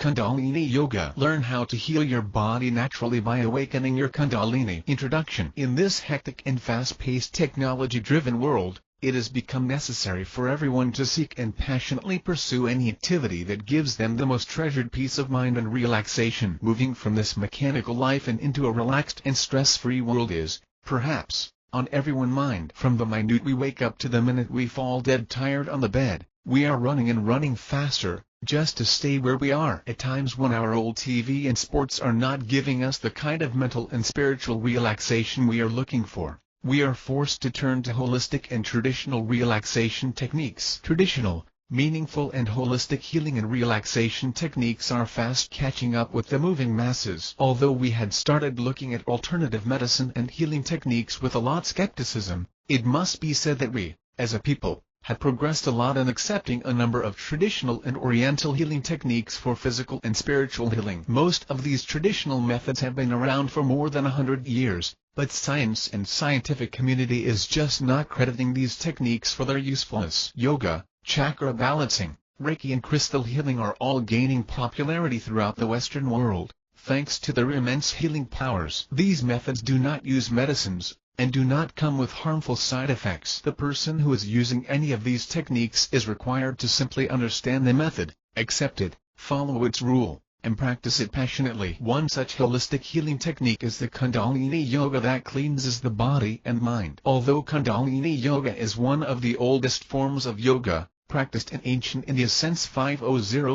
Kundalini Yoga. Learn how to heal your body naturally by awakening your Kundalini. Introduction. In this hectic and fast-paced technology-driven world, it has become necessary for everyone to seek and passionately pursue any activity that gives them the most treasured peace of mind and relaxation. Moving from this mechanical life and into a relaxed and stress-free world is, perhaps, on everyone's mind. From the minute we wake up to the minute we fall dead tired on the bed, we are running and running faster, just to stay where we are. At times when our old TV and sports are not giving us the kind of mental and spiritual relaxation we are looking for, we are forced to turn to holistic and traditional relaxation techniques. Traditional, meaningful and holistic healing and relaxation techniques are fast catching up with the moving masses. Although we had started looking at alternative medicine and healing techniques with a lot skepticism, it must be said that we, as a people, have progressed a lot in accepting a number of traditional and oriental healing techniques for physical and spiritual healing. Most of these traditional methods have been around for more than 100 years, but science and scientific community is just not crediting these techniques for their usefulness. Yoga, chakra balancing, Reiki and crystal healing are all gaining popularity throughout the Western world, thanks to their immense healing powers. These methods do not use medicines, and do not come with harmful side effects. The person who is using any of these techniques is required to simply understand the method, accept it, follow its rule, and practice it passionately. One such holistic healing technique is the Kundalini Yoga that cleanses the body and mind. Although Kundalini Yoga is one of the oldest forms of yoga, practiced in ancient India since 500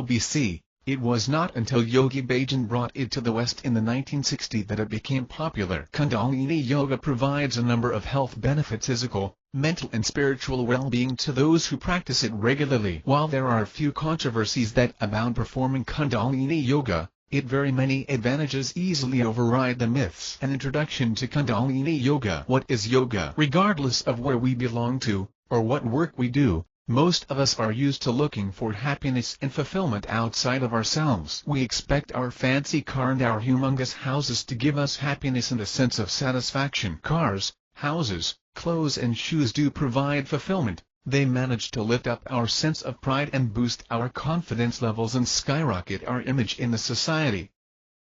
BC, it was not until Yogi Bhajan brought it to the West in the 1960s that it became popular. Kundalini Yoga provides a number of health benefits: physical, mental and spiritual well-being to those who practice it regularly. While there are few controversies that abound performing Kundalini Yoga, its very many advantages easily override the myths. An introduction to Kundalini Yoga. What is yoga? Regardless of where we belong to, or what work we do, most of us are used to looking for happiness and fulfillment outside of ourselves. We expect our fancy car and our humongous houses to give us happiness and a sense of satisfaction. Cars, houses, clothes and shoes do provide fulfillment. They manage to lift up our sense of pride and boost our confidence levels and skyrocket our image in the society.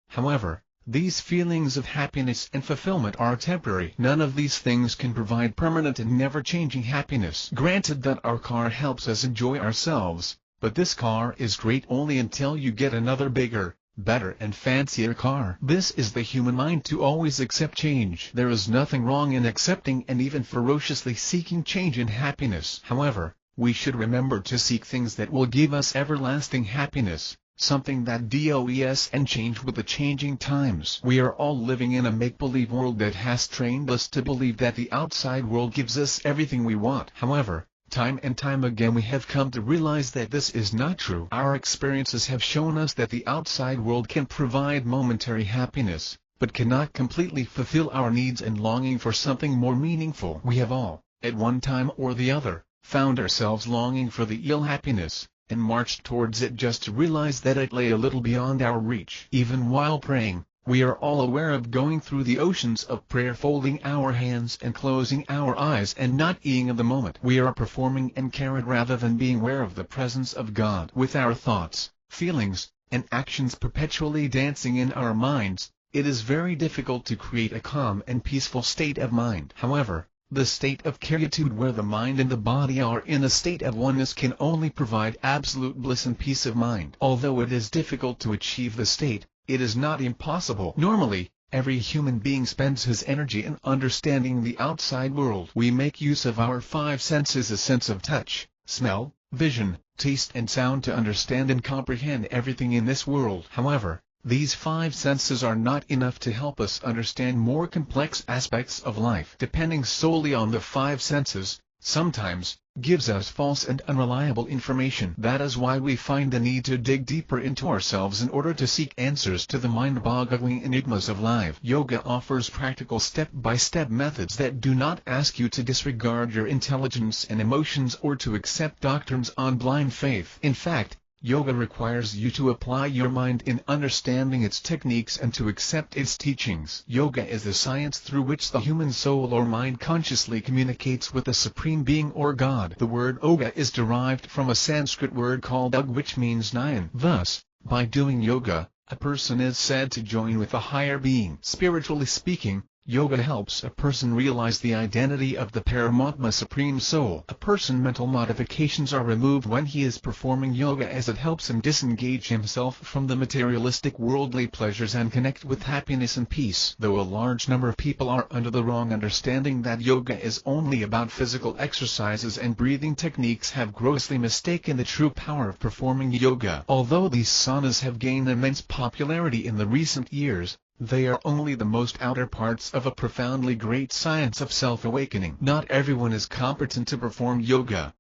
However, these feelings of happiness and fulfillment are temporary. None of these things can provide permanent and never-changing happiness. Granted that our car helps us enjoy ourselves, but this car is great only until you get another bigger, better and fancier car. This is the human mind to always accept change. There is nothing wrong in accepting and even ferociously seeking change and happiness. However, we should remember to seek things that will give us everlasting happiness, something that does and change with the changing times. We are all living in a make-believe world that has trained us to believe that the outside world gives us everything we want. However, time and time again we have come to realize that this is not true. Our experiences have shown us that the outside world can provide momentary happiness, but cannot completely fulfill our needs and longing for something more meaningful. We have all, at one time or the other, found ourselves longing for the ill happiness, and marched towards it just to realize that it lay a little beyond our reach. Even while praying, we are all aware of going through the oceans of prayer, folding our hands and closing our eyes and not being of the moment. We are performing and carried rather than being aware of the presence of God. With our thoughts, feelings, and actions perpetually dancing in our minds, it is very difficult to create a calm and peaceful state of mind. However, the state of quietude where the mind and the body are in a state of oneness can only provide absolute bliss and peace of mind. Although it is difficult to achieve the state, it is not impossible. Normally, every human being spends his energy in understanding the outside world. We make use of our five senses: a sense of touch, smell, vision, taste and sound to understand and comprehend everything in this world. However, these five senses are not enough to help us understand more complex aspects of life. Depending solely on the five senses, sometimes, gives us false and unreliable information. That is why we find the need to dig deeper into ourselves in order to seek answers to the mind-boggling enigmas of life. Yoga offers practical step-by-step methods that do not ask you to disregard your intelligence and emotions or to accept doctrines on blind faith. In fact, yoga requires you to apply your mind in understanding its techniques and to accept its teachings. Yoga is the science through which the human soul or mind consciously communicates with the Supreme Being or God. The word yoga is derived from a Sanskrit word called ug, which means 9. Thus, By doing yoga, a person is said to join with a higher being. Spiritually speaking, yoga helps a person realize the identity of the Paramatma Supreme Soul. A person's mental modifications are removed when he is performing yoga, as it helps him disengage himself from the materialistic worldly pleasures and connect with happiness and peace. Though a large number of people are under the wrong understanding that yoga is only about physical exercises and breathing techniques, have grossly mistaken the true power of performing yoga. Although these sanas have gained immense popularity in the recent years, they are only the most outer parts of a profoundly great science of self-awakening. Not everyone is competent to perform yoga.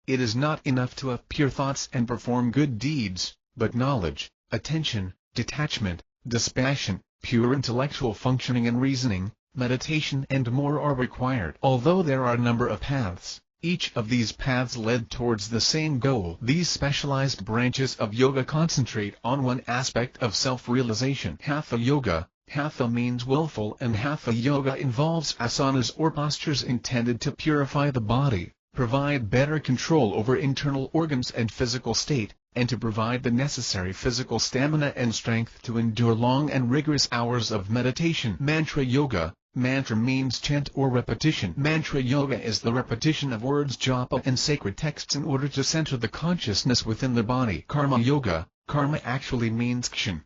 It is not enough to have pure thoughts and perform good deeds, but knowledge, attention, detachment, dispassion, pure intellectual functioning and reasoning, meditation and more are required. Although there are a number of paths, each of these paths led towards the same goal. These specialized branches of yoga concentrate on one aspect of self-realization. Hatha yoga. Hatha means willful, and Hatha yoga involves asanas or postures intended to purify the body, provide better control over internal organs and physical state, and to provide the necessary physical stamina and strength to endure long and rigorous hours of meditation. Mantra yoga. Mantra means chant or repetition. Mantra yoga is the repetition of words, japa and sacred texts in order to center the consciousness within the body. Karma yoga. Karma actually means action.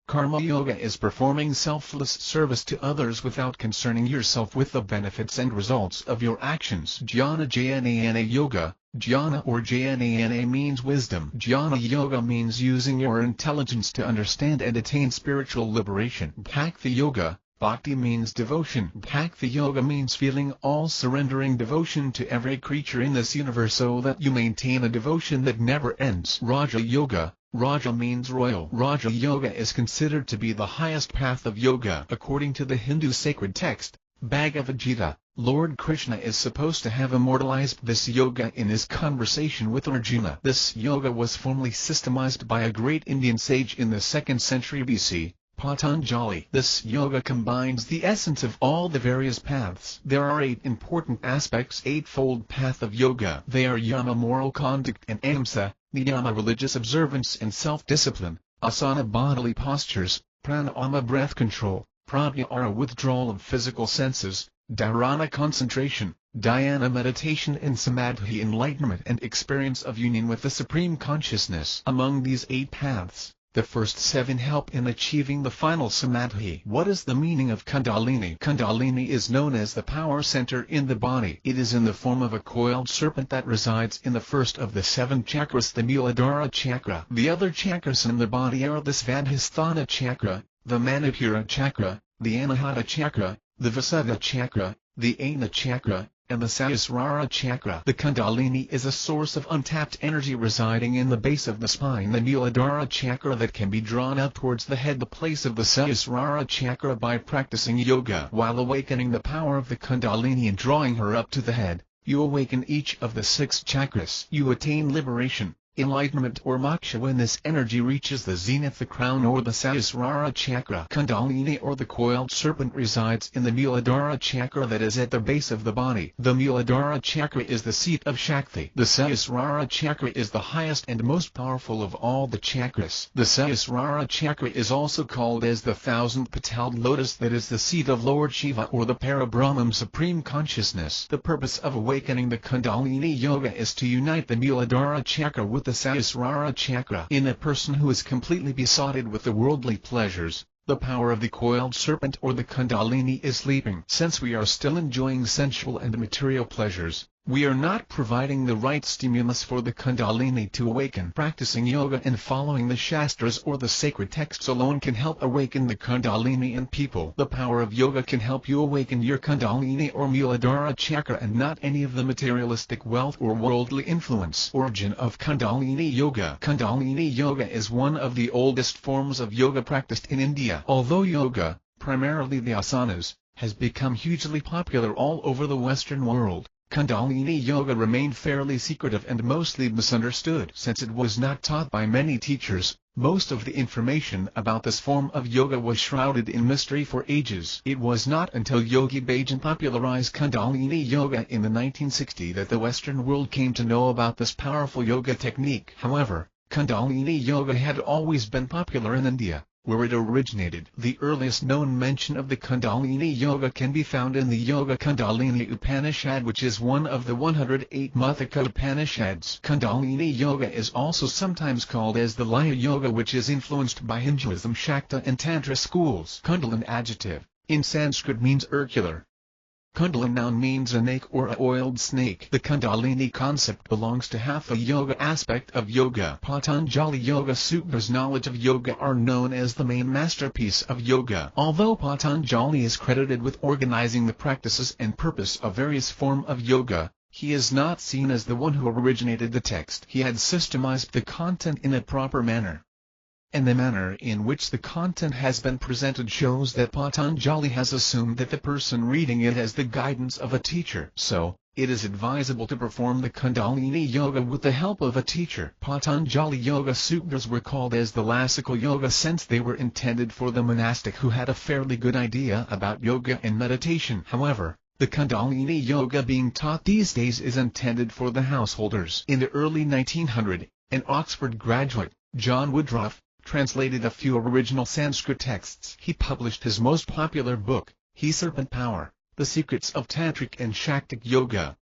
Karma yoga is performing selfless service to others without concerning yourself with the benefits and results of your actions. Jnana yoga. Jnana or Jnana means wisdom. Jnana yoga means using your intelligence to understand and attain spiritual liberation. Bhakti yoga. Bhakti means devotion. Bhakti yoga means feeling all surrendering devotion to every creature in this universe so that you maintain a devotion that never ends. Raja yoga. Raja means royal. Raja yoga is considered to be the highest path of yoga. According to the Hindu sacred text, Bhagavad Gita, Lord Krishna is supposed to have immortalized this yoga in his conversation with Arjuna. This yoga was formally systemized by a great Indian sage in the 2nd century BC. Patanjali. This yoga combines the essence of all the various paths. There are 8 important aspects, eightfold path of yoga. They are yama, moral conduct, and ahimsa, niyama, religious observance and self-discipline, asana, bodily postures, pranayama, breath control, pratyahara, withdrawal of physical senses, dharana, concentration, dhyana, meditation, and samadhi, enlightenment and experience of union with the Supreme Consciousness. Among these 8 paths, the first 7 help in achieving the final samadhi. What is the meaning of Kundalini? Kundalini is known as the power center in the body. It is in the form of a coiled serpent that resides in the first of the 7 chakras, the Muladhara chakra. The other chakras in the body are the Svadhisthana chakra, the Manipura chakra, the Anahata chakra, the Visuddha chakra, the Ana chakra, and the Sahasrara chakra. The Kundalini is a source of untapped energy residing in the base of the spine, the Muladhara chakra, that can be drawn out towards the head, the place of the Sahasrara chakra. By practicing yoga while awakening the power of the Kundalini and drawing her up to the head, you awaken each of the 6 chakras. You attain liberation, enlightenment or moksha when this energy reaches the zenith, the crown, or the Sahasrara chakra. Kundalini or the coiled serpent resides in the Muladhara chakra that is at the base of the body. The Muladhara chakra is the seat of Shakti. The Sahasrara chakra is the highest and most powerful of all the chakras. The Sahasrara chakra is also called as the 1,000-petaled lotus, that is the seat of Lord Shiva or the Parabrahman Supreme Consciousness. The purpose of awakening the Kundalini yoga is to unite the Muladhara chakra with the Sahasrara chakra. In a person who is completely besotted with the worldly pleasures, the power of the coiled serpent or the Kundalini is sleeping. Since we are still enjoying sensual and material pleasures, we are not providing the right stimulus for the Kundalini to awaken. Practicing yoga and following the Shastras or the sacred texts alone can help awaken the Kundalini in people. The power of yoga can help you awaken your Kundalini or Muladhara chakra, and not any of the materialistic wealth or worldly influence. Origin of Kundalini yoga. Kundalini yoga is one of the oldest forms of yoga practiced in India. Although yoga, primarily the asanas, has become hugely popular all over the Western world, Kundalini yoga remained fairly secretive and mostly misunderstood. Since it was not taught by many teachers, most of the information about this form of yoga was shrouded in mystery for ages. It was not until Yogi Bhajan popularized Kundalini yoga in the 1960s that the Western world came to know about this powerful yoga technique. However, Kundalini Yoga had always been popular in India, where it originated. The earliest known mention of the Kundalini Yoga can be found in the Yoga Kundalini Upanishad, which is one of the 108 Muthaka Upanishads. Kundalini Yoga is also sometimes called as the Laya Yoga, which is influenced by Hinduism, Shakta and Tantra schools. Kundalini adjective, in Sanskrit, means circular. Kundalini noun means a snake or a oiled snake. The Kundalini concept belongs to Hatha Yoga aspect of yoga. Patanjali Yoga Sutra's knowledge of yoga are known as the main masterpiece of yoga. Although Patanjali is credited with organizing the practices and purpose of various forms of yoga, he is not seen as the one who originated the text. He had systemized the content in a proper manner, and the manner in which the content has been presented shows that Patanjali has assumed that the person reading it has the guidance of a teacher. So, it is advisable to perform the Kundalini Yoga with the help of a teacher. Patanjali Yoga Sutras were called as the classical yoga since they were intended for the monastic who had a fairly good idea about yoga and meditation. However, the Kundalini Yoga being taught these days is intended for the householders. In the early 1900s, an Oxford graduate, John Woodruff, translated a few original Sanskrit texts. He published his most popular book, He Serpent Power, The Secrets of Tantric and Shaktic Yoga.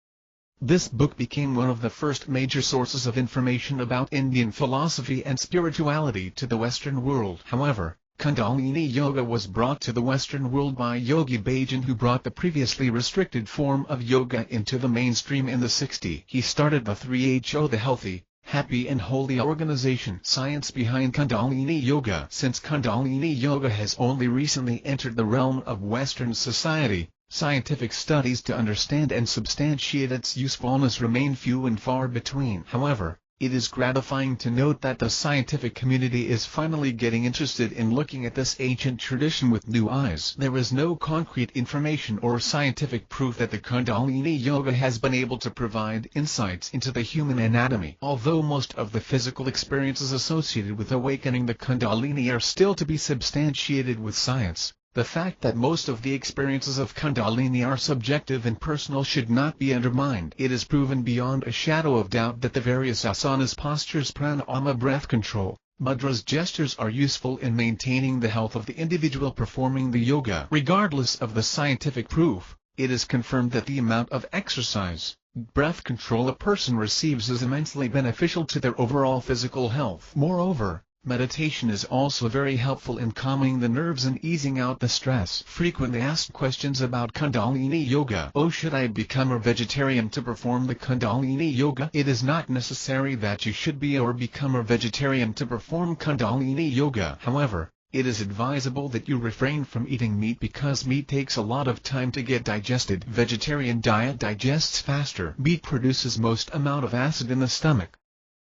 This book became one of the first major sources of information about Indian philosophy and spirituality to the Western world. However, Kundalini Yoga was brought to the Western world by Yogi Bhajan, who brought the previously restricted form of yoga into the mainstream in the 60s. He started the 3HO, the Healthy, Happy and Holy organization. Science behind Kundalini Yoga. Since Kundalini Yoga has only recently entered the realm of Western society, scientific studies to understand and substantiate its usefulness remain few and far between. However, it is gratifying to note that the scientific community is finally getting interested in looking at this ancient tradition with new eyes. There is no concrete information or scientific proof that the Kundalini Yoga has been able to provide insights into the human anatomy. Although most of the physical experiences associated with awakening the Kundalini are still to be substantiated with science, the fact that most of the experiences of Kundalini are subjective and personal should not be undermined. It is proven beyond a shadow of doubt that the various asanas, postures, pranayama, breath control, mudras, gestures are useful in maintaining the health of the individual performing the yoga. Regardless of the scientific proof, it is confirmed that the amount of exercise, breath control a person receives is immensely beneficial to their overall physical health. Moreover, meditation is also very helpful in calming the nerves and easing out the stress. Frequently asked questions about Kundalini Yoga. Oh, should I become a vegetarian to perform the Kundalini Yoga? It is not necessary that you should be or become a vegetarian to perform Kundalini Yoga. However, it is advisable that you refrain from eating meat because meat takes a lot of time to get digested. Vegetarian diet digests faster. Meat produces most amount of acid in the stomach.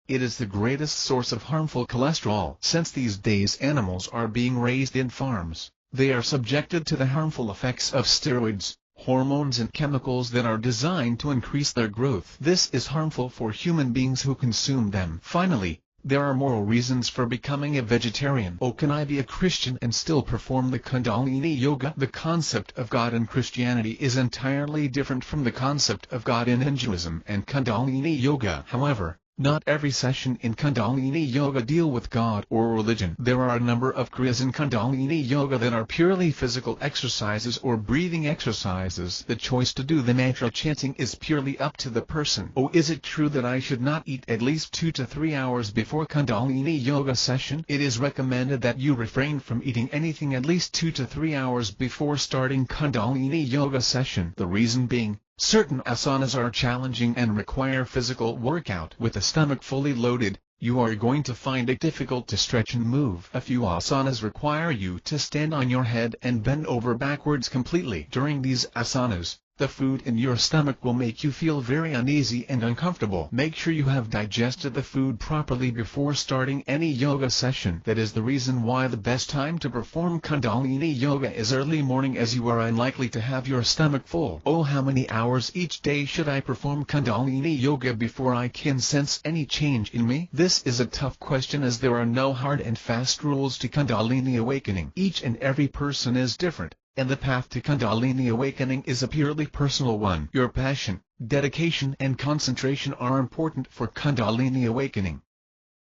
It is the greatest source of harmful cholesterol. Since these days animals are being raised in farms, they are subjected to the harmful effects of steroids, hormones and chemicals that are designed to increase their growth. This is harmful for human beings who consume them. Finally, there are moral reasons for becoming a vegetarian. Oh, can I be a Christian and still perform the Kundalini Yoga? The concept of God in Christianity is entirely different from the concept of God in Hinduism and Kundalini Yoga. However, not every session in Kundalini Yoga deal with God or religion. There are a number of kriyas in Kundalini Yoga that are purely physical exercises or breathing exercises. The choice to do the mantra chanting is purely up to the person. Oh, is it true that I should not eat at least 2 to 3 hours before Kundalini Yoga session? It is recommended that you refrain from eating anything at least 2 to 3 hours before starting Kundalini Yoga session. The reason being, certain asanas are challenging and require physical workout. With the stomach fully loaded, you are going to find it difficult to stretch and move. A few asanas require you to stand on your head and bend over backwards completely. During these asanas, the food in your stomach will make you feel very uneasy and uncomfortable. Make sure you have digested the food properly before starting any yoga session. That is the reason why the best time to perform Kundalini Yoga is early morning, as you are unlikely to have your stomach full. Oh, how many hours each day should I perform Kundalini Yoga before I can sense any change in me? This is a tough question, as there are no hard and fast rules to Kundalini awakening. Each and every person is different, and the path to Kundalini awakening is a purely personal one. Your passion, dedication and concentration are important for Kundalini awakening.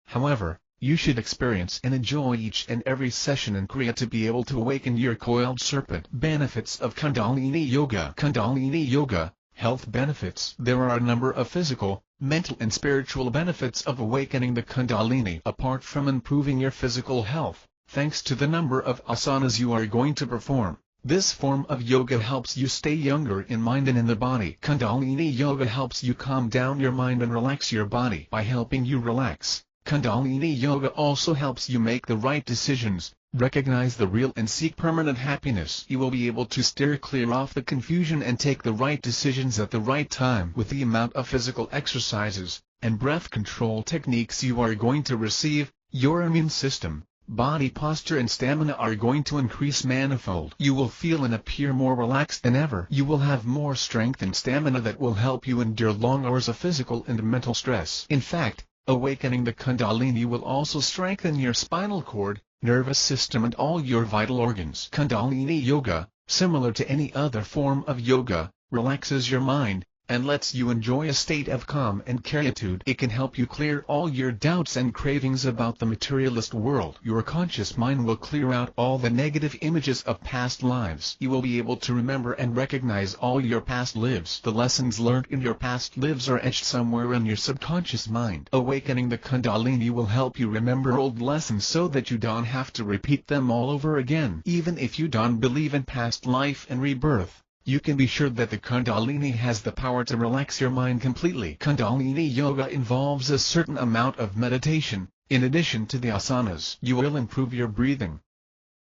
However, you should experience and enjoy each and every session in Kriya to be able to awaken your coiled serpent. Benefits of Kundalini Yoga. Kundalini Yoga, health benefits. There are a number of physical, mental and spiritual benefits of awakening the Kundalini. Apart from improving your physical health, thanks to the number of asanas you are going to perform, this form of yoga helps you stay younger in mind and in the body. Kundalini Yoga helps you calm down your mind and relax your body. By helping you relax, Kundalini Yoga also helps you make the right decisions, recognize the real and seek permanent happiness. You will be able to steer clear of the confusion and take the right decisions at the right time. With the amount of physical exercises and breath control techniques you are going to receive, your immune system, body posture and stamina are going to increase manifold. You will feel and appear more relaxed than ever. You will have more strength and stamina that will help you endure long hours of physical and mental stress. In fact, awakening the Kundalini will also strengthen your spinal cord, nervous system and all your vital organs. Kundalini Yoga, similar to any other form of yoga, relaxes your mind, and lets you enjoy a state of calm and quietude. It can help you clear all your doubts and cravings about the materialist world. Your conscious mind will clear out all the negative images of past lives. You will be able to remember and recognize all your past lives. The lessons learned in your past lives are etched somewhere in your subconscious mind. Awakening the Kundalini will help you remember old lessons so that you don't have to repeat them all over again. Even if you don't believe in past life and rebirth, you can be sure that the Kundalini has the power to relax your mind completely. Kundalini Yoga involves a certain amount of meditation. In addition to the asanas, you will improve your breathing,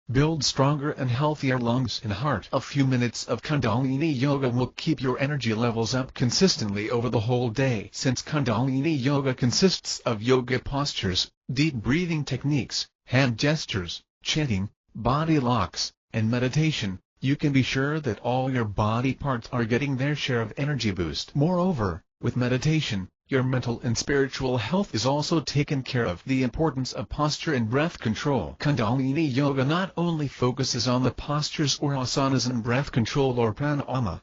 build stronger and healthier lungs and heart. A few minutes of Kundalini Yoga will keep your energy levels up consistently over the whole day. Since Kundalini Yoga consists of yoga postures, deep breathing techniques, hand gestures, chanting, body locks, and meditation, you can be sure that all your body parts are getting their share of energy boost. Moreover, with meditation, your mental and spiritual health is also taken care of. The importance of posture and breath control. Kundalini Yoga not only focuses on the postures or asanas and breath control or pranayama.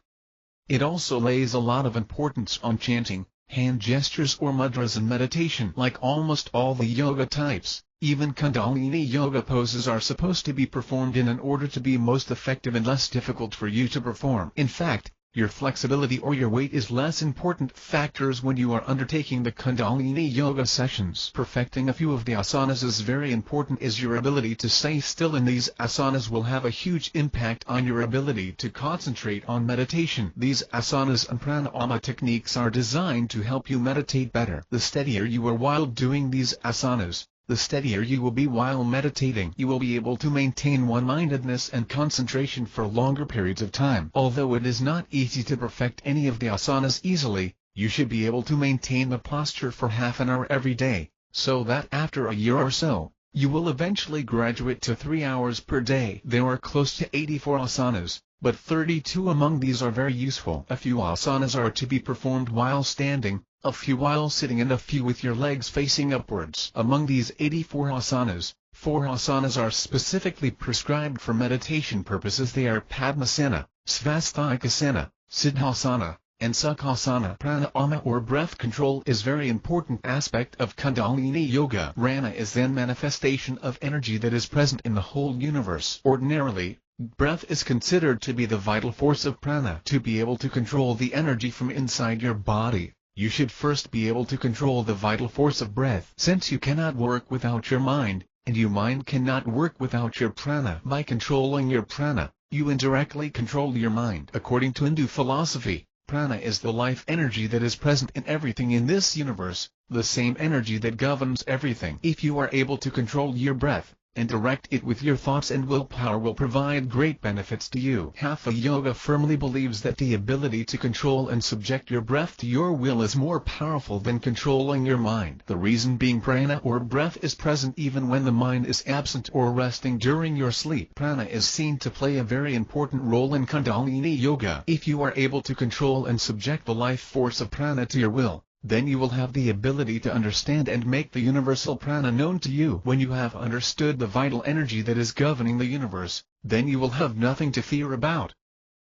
It also lays a lot of importance on chanting, hand gestures or mudras and meditation. Like almost all the yoga types, even Kundalini Yoga poses are supposed to be performed in order to be most effective and less difficult for you to perform. In fact, your flexibility or your weight is less important factors when you are undertaking the Kundalini Yoga sessions. Perfecting a few of the asanas is very important, as your ability to stay still in these asanas will have a huge impact on your ability to concentrate on meditation. These asanas and pranayama techniques are designed to help you meditate better. The steadier you are while doing these asanas, the steadier you will be while meditating. You will be able to maintain one-mindedness and concentration for longer periods of time. Although it is not easy to perfect any of the asanas easily, you should be able to maintain the posture for half an hour every day, so that after a year or so, you will eventually graduate to 3 hours per day. There are close to 84 asanas, but 32 among these are very useful. A few asanas are to be performed while standing, a few while sitting and a few with your legs facing upwards. Among these 84 asanas, 4 asanas are specifically prescribed for meditation purposes. They are Padmasana, Svastikasana, Siddhasana, and Sukhasana. Pranayama or breath control is very important aspect of Kundalini Yoga. Prana is then manifestation of energy that is present in the whole universe. Ordinarily, breath is considered to be the vital force of prana. To be able to control the energy from inside your body, you should first be able to control the vital force of breath. Since you cannot work without your mind, and your mind cannot work without your prana. By controlling your prana, you indirectly control your mind. According to Hindu philosophy, prana is the life energy that is present in everything in this universe, the same energy that governs everything. If you are able to control your breath, and direct it with your thoughts and willpower, will provide great benefits to you. Hatha Yoga firmly believes that the ability to control and subject your breath to your will is more powerful than controlling your mind. The reason being, prana or breath is present even when the mind is absent or resting during your sleep. Prana is seen to play a very important role in Kundalini Yoga. If you are able to control and subject the life force of prana to your will, then you will have the ability to understand and make the universal prana known to you. When you have understood the vital energy that is governing the universe, then you will have nothing to fear about.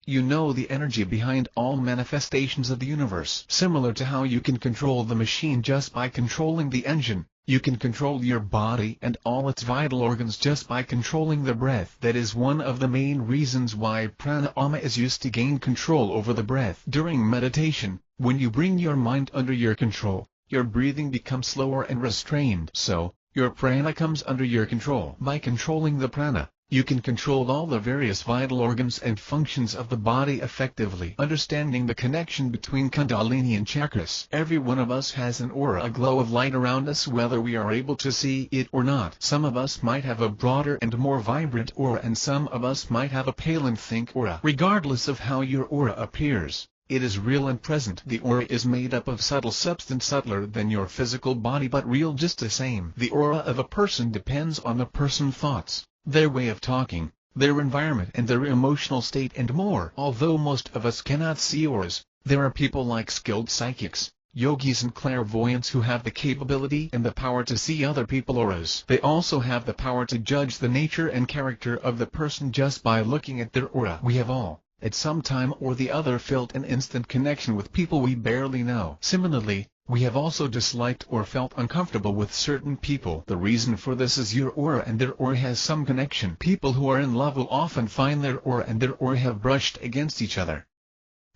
You know the energy behind all manifestations of the universe. Similar to how you can control the machine just by controlling the engine, you can control your body and all its vital organs just by controlling the breath. That is one of the main reasons why pranayama is used to gain control over the breath. During meditation, when you bring your mind under your control, your breathing becomes slower and restrained. So, your prana comes under your control. By controlling the prana, you can control all the various vital organs and functions of the body effectively. Understanding the connection between Kundalini and chakras. Every one of us has an aura, a glow of light around us, whether we are able to see it or not. Some of us might have a broader and more vibrant aura, and some of us might have a pale and faint aura. Regardless of how your aura appears, it is real and present. The aura is made up of subtle substance, subtler than your physical body but real just the same. The aura of a person depends on the person's thoughts, their way of talking, their environment and their emotional state and more. Although most of us cannot see auras, there are people like skilled psychics, yogis and clairvoyants who have the capability and the power to see other people's auras. They also have the power to judge the nature and character of the person just by looking at their aura. We have all, at some time or the other, felt an instant connection with people we barely know. Similarly, we have also disliked or felt uncomfortable with certain people. The reason for this is your aura and their aura has some connection. People who are in love will often find their aura and their aura have brushed against each other,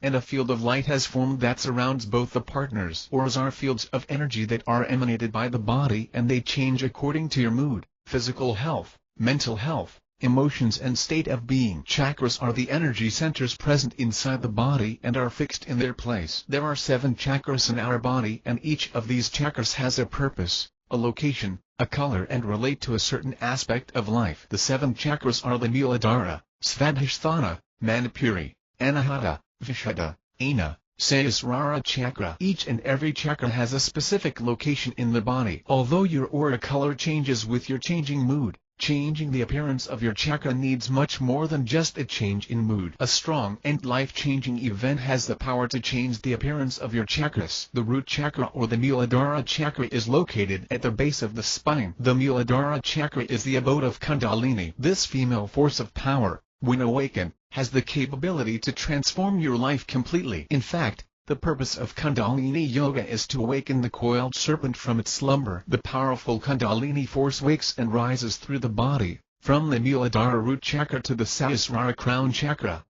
and a field of light has formed that surrounds both the partners. Auras are fields of energy that are emanated by the body, and they change according to your mood, physical health, mental health, emotions and state of being. Chakras are the energy centers present inside the body and are fixed in their place. There are 7 chakras in our body, and each of these chakras has a purpose, a location, a color, and relate to a certain aspect of life. The 7 chakras are the Muladhara, Svadhisthana, Manipuri, Anahata, Vishuddha, Ana, Sahasrara chakra. Each and every chakra has a specific location in the body. Although your aura color changes with your changing mood, changing the appearance of your chakra needs much more than just a change in mood. A strong and life-changing event has the power to change the appearance of your chakras. The root chakra or the Muladhara chakra is located at the base of the spine. The Muladhara chakra is the abode of Kundalini. This female force of power, when awakened, has the capability to transform your life completely. In fact, the purpose of Kundalini Yoga is to awaken the coiled serpent from its slumber. The powerful Kundalini force wakes and rises through the body, from the Muladhara root chakra to the Sahasrara crown chakra.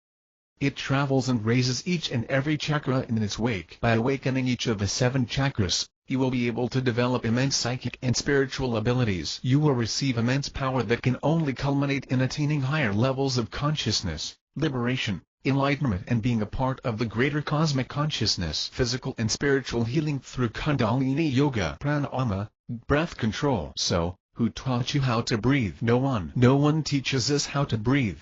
It travels and raises each and every chakra in its wake. By awakening each of the 7 chakras, you will be able to develop immense psychic and spiritual abilities. You will receive immense power that can only culminate in attaining higher levels of consciousness, liberation, enlightenment, and being a part of the greater cosmic consciousness. Physical and spiritual healing through Kundalini Yoga. Pranayama, breath control. So, who taught you how to breathe? No one. No one teaches us how to breathe.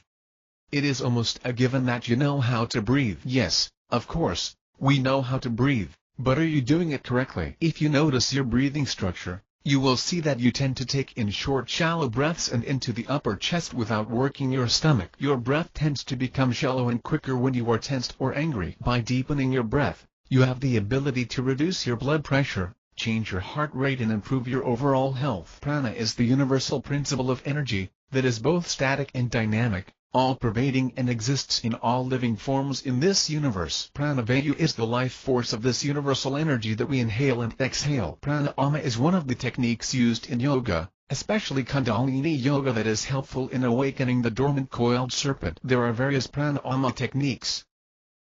It is almost a given that you know how to breathe. Yes, of course, we know how to breathe, but are you doing it correctly? If you notice your breathing structure, you will see that you tend to take in short, shallow breaths and into the upper chest without working your stomach. Your breath tends to become shallow and quicker when you are tensed or angry. By deepening your breath, you have the ability to reduce your blood pressure, change your heart rate, and improve your overall health. Prana is the universal principle of energy, that is both static and dynamic, all-pervading, and exists in all living forms in this universe. Pranavayu is the life force of this universal energy that we inhale and exhale. Pranayama is one of the techniques used in yoga, especially Kundalini Yoga, that is helpful in awakening the dormant coiled serpent. There are various pranayama techniques.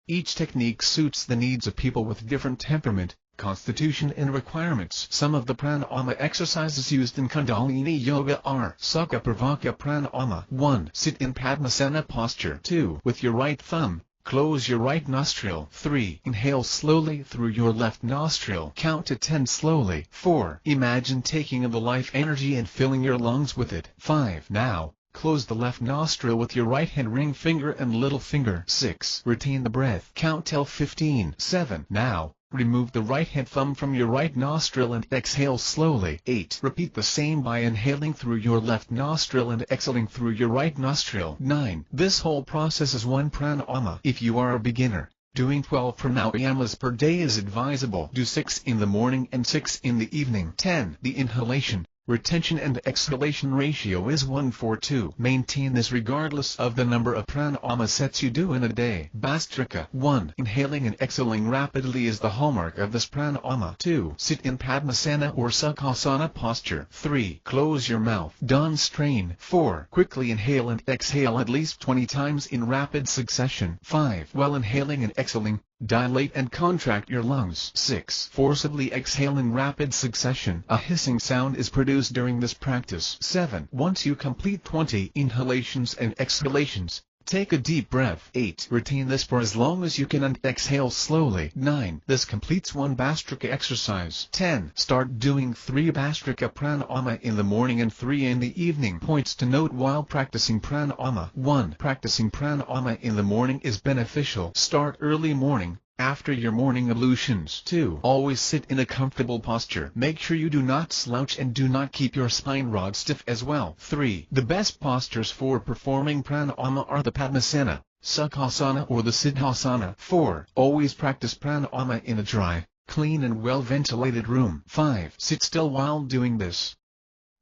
Each technique suits the needs of people with different temperament, constitution, and requirements. Some of the pranayama exercises used in Kundalini Yoga are Sukha Pravaka Pranayama. 1. Sit in Padmasana posture. 2. With your right thumb, close your right nostril. 3. Inhale slowly through your left nostril. Count to 10 slowly. 4. Imagine taking in the life energy and filling your lungs with it. 5. Now, close the left nostril with your right hand ring finger and little finger. 6. Retain the breath. Count till 15. 7. Now, remove the right hand thumb from your right nostril and exhale slowly. 8. Repeat the same by inhaling through your left nostril and exhaling through your right nostril. 9. This whole process is one pranayama. If you are a beginner, doing 12 pranayamas per day is advisable. Do 6 in the morning and 6 in the evening. 10. The inhalation, Retention and exhalation ratio is 1:2. Maintain this regardless of the number of pranayama sets you do in a day. Bhastrika 1. Inhaling and exhaling rapidly is the hallmark of this pranayama. 2. Sit in Padmasana or Sukhasana posture. 3. Close your mouth. Don't strain. 4. Quickly inhale and exhale at least 20 times in rapid succession. 5. While inhaling and exhaling, dilate and contract your lungs. 6. Forcibly exhale in rapid succession. A hissing sound is produced during this practice. 7. Once you complete 20 inhalations and exhalations, take a deep breath. 8. Retain this for as long as you can and exhale slowly. 9. This completes one Bhastrika exercise. 10. Start doing 3 Bhastrika pranayama in the morning and 3 in the evening. Points to note while practicing pranayama. 1. Practicing pranayama in the morning is beneficial. Start early morning, after your morning ablutions. 2. Always sit in a comfortable posture. Make sure you do not slouch and do not keep your spine rod stiff as well. 3. The best postures for performing pranayama are the Padmasana, Sukhasana or the Siddhasana. 4. Always practice pranayama in a dry, clean and well-ventilated room. 5. Sit still while doing this.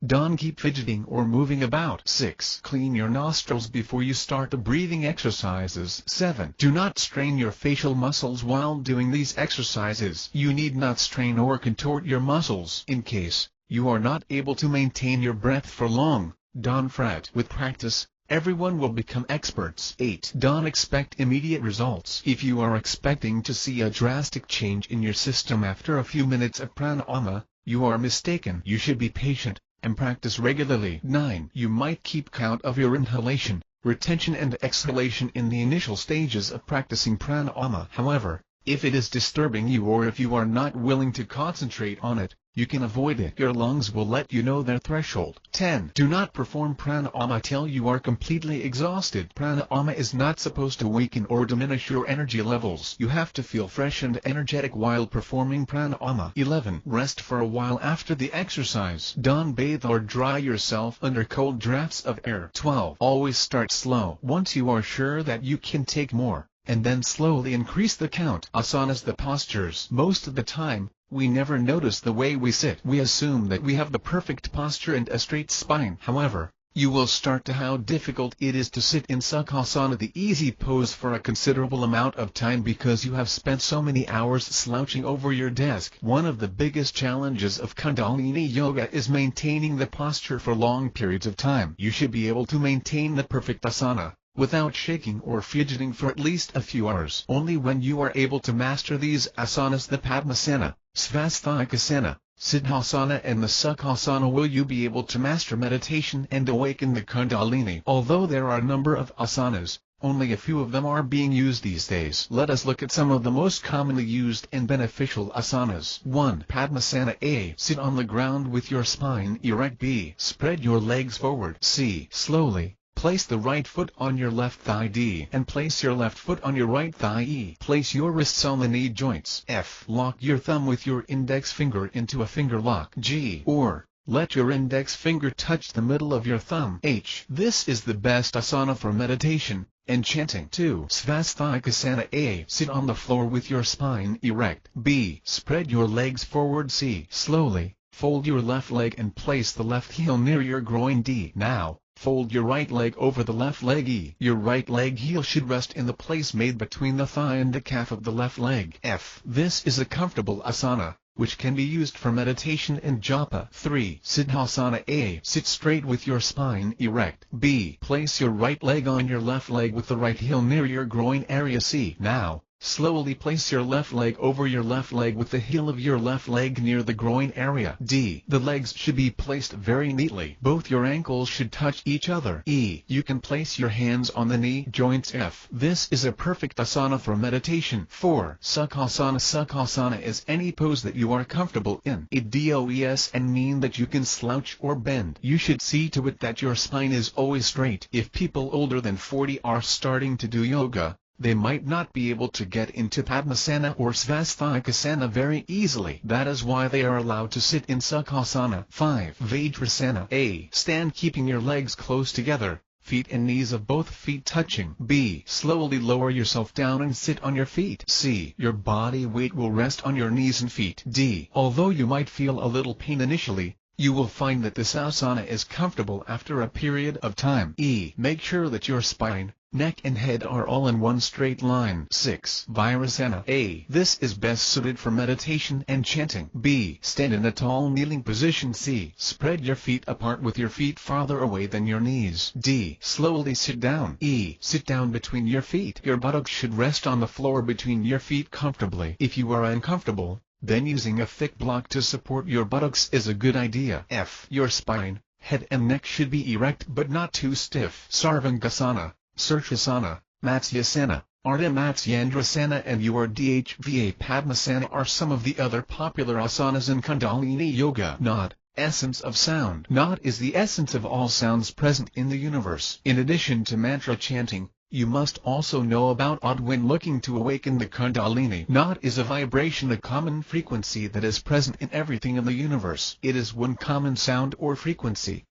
Don't keep fidgeting or moving about. 6. Clean your nostrils before you start the breathing exercises. 7. Do not strain your facial muscles while doing these exercises. You need not strain or contort your muscles. In case you are not able to maintain your breath for long, don't fret. With practice, everyone will become experts. 8. Don't expect immediate results. If you are expecting to see a drastic change in your system after a few minutes of pranayama, you are mistaken. You should be patient and practice regularly. 9. You might keep count of your inhalation, retention and exhalation in the initial stages of practicing pranayama. However, if it is disturbing you or if you are not willing to concentrate on it, you can avoid it. Your lungs will let you know their threshold. 10. Do not perform pranayama till you are completely exhausted. Pranayama is not supposed to weaken or diminish your energy levels. You have to feel fresh and energetic while performing pranayama. 11. Rest for a while after the exercise. Don't bathe or dry yourself under cold drafts of air. 12. Always start slow. Once you are sure that you can take more, and then slowly increase the count. Asanas, the postures. Most of the time, we never notice the way we sit. We assume that we have the perfect posture and a straight spine. However, you will start to how difficult it is to sit in Sukhasana, the easy pose, for a considerable amount of time because you have spent so many hours slouching over your desk. One of the biggest challenges of Kundalini Yoga is maintaining the posture for long periods of time. You should be able to maintain the perfect asana without shaking or fidgeting for at least a few hours. Only when you are able to master these asanas, the Padmasana, Svasthikasana, Siddhasana and the Sukhasana, will you be able to master meditation and awaken the Kundalini. Although there are a number of asanas, only a few of them are being used these days. Let us look at some of the most commonly used and beneficial asanas. 1. Padmasana. A. Sit on the ground with your spine erect. B. Spread your legs forward. C. Slowly place the right foot on your left thigh. D. And place your left foot on your right thigh. E. Place your wrists on the knee joints. F. Lock your thumb with your index finger into a finger lock. G. Or let your index finger touch the middle of your thumb. H. This is the best asana for meditation and chanting. 2. Svasthikasana. A. Sit on the floor with your spine erect. B. Spread your legs forward. C. Slowly fold your left leg and place the left heel near your groin. D. Now, fold your right leg over the left leg. E. Your right leg heel should rest in the place made between the thigh and the calf of the left leg. F. This is a comfortable asana, which can be used for meditation and japa. 3. Siddhasana. A. Sit straight with your spine erect. B. Place your right leg on your left leg with the right heel near your groin area. C. Now, slowly place your left leg over your left leg with the heel of your left leg near the groin area. D. The legs should be placed very neatly. Both your ankles should touch each other. E. You can place your hands on the knee joints. F. This is a perfect asana for meditation. 4. Sukhasana. Sukhasana is any pose that you are comfortable in. It does and mean that you can slouch or bend. You should see to it that your spine is always straight. If people older than 40 are starting to do yoga, they might not be able to get into Padmasana or Svasthikasana very easily. That is why they are allowed to sit in Sukhasana. 5. Vajrasana. A. Stand keeping your legs close together, feet and knees of both feet touching. B. Slowly lower yourself down and sit on your feet. C. Your body weight will rest on your knees and feet. D. Although you might feel a little pain initially, You will find that this asana is comfortable after a period of time. Make sure that your spine, neck and head are all in one straight line. 6. Virasana. A. This is best suited for meditation and chanting. B. Stand in a tall kneeling position. C. Spread your feet apart with your feet farther away than your knees. D. Slowly sit down. E. Sit down between your feet. Your buttocks should rest on the floor between your feet comfortably. If you are uncomfortable, then using a thick block to support your buttocks is a good idea. F. Your spine, head and neck should be erect but not too stiff. Sarvangasana, Sirsasana, Matsyasana, Ardha Matsyendrasana and Urdhva Padmasana are some of the other popular asanas in Kundalini Yoga. Nod, essence of sound. Nod is the essence of all sounds present in the universe. In addition to mantra chanting, you must also know about Odd when looking to awaken the Kundalini. Nod is a vibration, a common frequency that is present in everything in the universe. It is one common sound or frequency.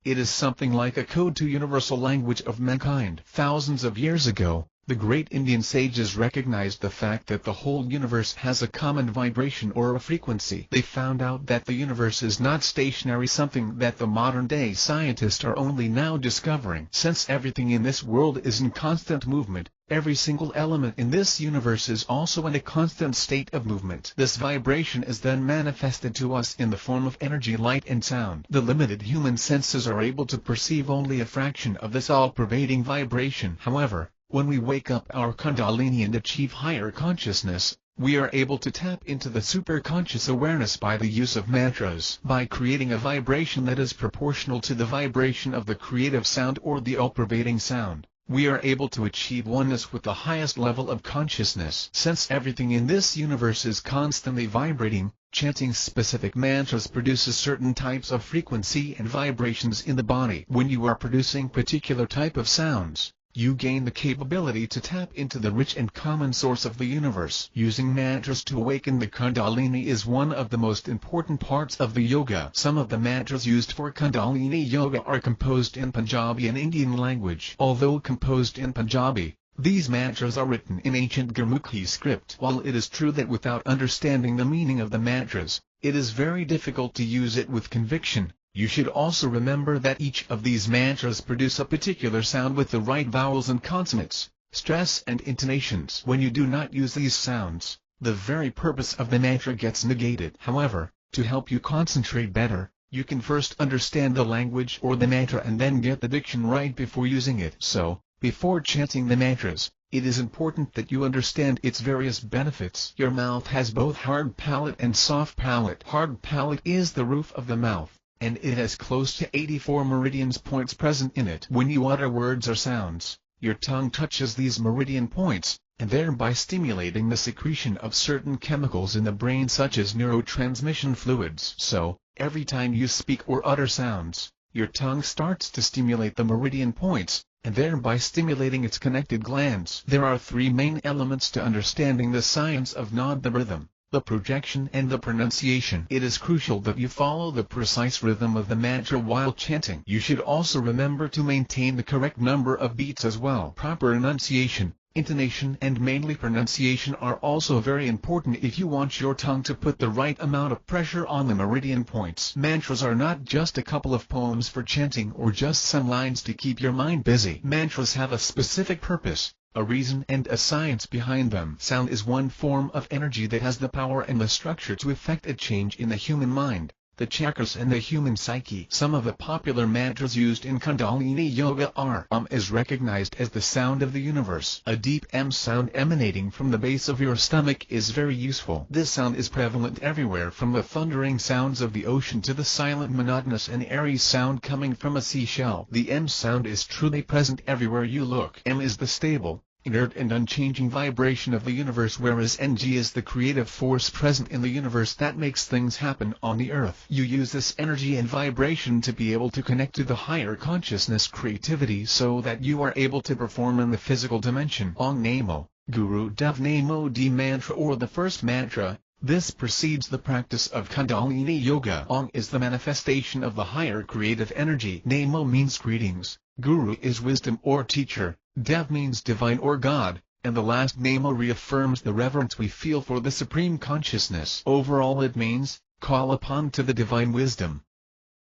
It is something like a code to universal language of mankind. Thousands of years ago, the great Indian sages recognized the fact that the whole universe has a common vibration or a frequency. They found out that the universe is not stationary, something that the modern-day scientists are only now discovering. Since everything in this world is in constant movement, every single element in this universe is also in a constant state of movement. This vibration is then manifested to us in the form of energy, light and sound. The limited human senses are able to perceive only a fraction of this all-pervading vibration. However, when we wake up our Kundalini and achieve higher consciousness, we are able to tap into the superconscious awareness by the use of mantras. By creating a vibration that is proportional to the vibration of the creative sound or the all-pervading sound, we are able to achieve oneness with the highest level of consciousness. Since everything in this universe is constantly vibrating, chanting specific mantras produces certain types of frequency and vibrations in the body. When you are producing particular type of sounds, you gain the capability to tap into the rich and common source of the universe. Using mantras to awaken the Kundalini is one of the most important parts of the yoga. Some of the mantras used for Kundalini Yoga are composed in Punjabi and Indian language. Although composed in Punjabi, these mantras are written in ancient Gurmukhi script. While it is true that without understanding the meaning of the mantras, it is very difficult to use it with conviction, you should also remember that each of these mantras produce a particular sound with the right vowels and consonants, stress and intonations. When you do not use these sounds, the very purpose of the mantra gets negated. However, to help you concentrate better, you can first understand the language or the mantra and then get the diction right before using it. So, before chanting the mantras, it is important that you understand its various benefits. Your mouth has both hard palate and soft palate. Hard palate is the roof of the mouth, and it has close to 84 meridian points present in it. When you utter words or sounds, your tongue touches these meridian points, and thereby stimulating the secretion of certain chemicals in the brain such as neurotransmission fluids. So, every time you speak or utter sounds, your tongue starts to stimulate the meridian points, and thereby stimulating its connected glands. There are three main elements to understanding the science of Nod: the rhythm, the projection and the pronunciation. It is crucial that you follow the precise rhythm of the mantra while chanting. You should also remember to maintain the correct number of beats as well. Proper enunciation, intonation and mainly pronunciation are also very important if you want your tongue to put the right amount of pressure on the meridian points. Mantras are not just a couple of poems for chanting or just some lines to keep your mind busy. Mantras have a specific purpose, a reason and a science behind them. Sound is one form of energy that has the power and the structure to effect a change in the human mind, the chakras and the human psyche. Some of the popular mantras used in Kundalini Yoga are is recognized as the sound of the universe. A deep sound emanating from the base of your stomach is very useful. This sound is prevalent everywhere, from the thundering sounds of the ocean to the silent, monotonous and airy sound coming from a seashell. The sound is truly present everywhere you look. Is the stable, inert and unchanging vibration of the universe, whereas Ng is the creative force present in the universe that makes things happen on the earth. You use this energy and vibration to be able to connect to the higher consciousness, creativity, so that you are able to perform in the physical dimension. Ong Namo, Guru Dev Namo Di mantra, or the first mantra. This precedes the practice of Kundalini Yoga. Ong is the manifestation of the higher creative energy. Namo means greetings, Guru is wisdom or teacher, Dev means divine or God, and the last Namo reaffirms the reverence we feel for the Supreme Consciousness. Overall it means, call upon to the divine wisdom,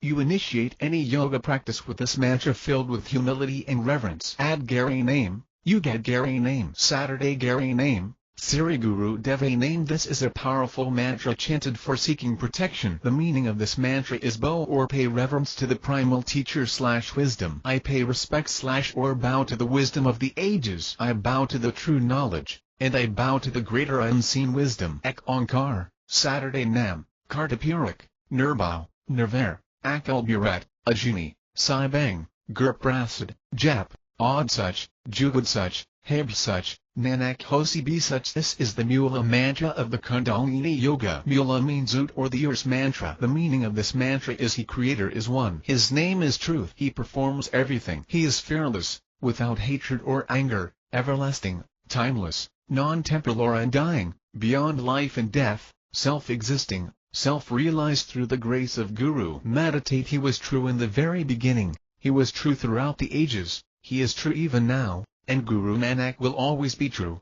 You initiate any yoga practice with this mantra filled with humility and reverence. Ad Gary Name, you get Gary Name. Saturday Gary Name, Siri Guru Deve Name. This is a powerful mantra chanted for seeking protection. The meaning of this mantra is bow or pay reverence to the primal teacher / wisdom. I pay respect / or bow to the wisdom of the ages. I bow to the true knowledge, and I bow to the greater unseen wisdom. Ek Onkar, Saturday Nam, Kartapurik, Nirbhau, Nirvair, Akal Buret, Ajini, Saibang, Gurprasad, Jap, Odd Such, Jugad Such, Heb Such, Nanak Hosi Be Such. This is the Mula mantra of the Kundalini Yoga. Mula means Ut or the earth's mantra. The meaning of this mantra is He Creator is one. His name is truth. He performs everything. He is fearless, without hatred or anger, everlasting, timeless, non-temporal or undying, beyond life and death, self-existing, self-realized through the grace of Guru. Meditate. He was true in the very beginning, He was true throughout the ages, He is true even now, and Guru Nanak will always be true.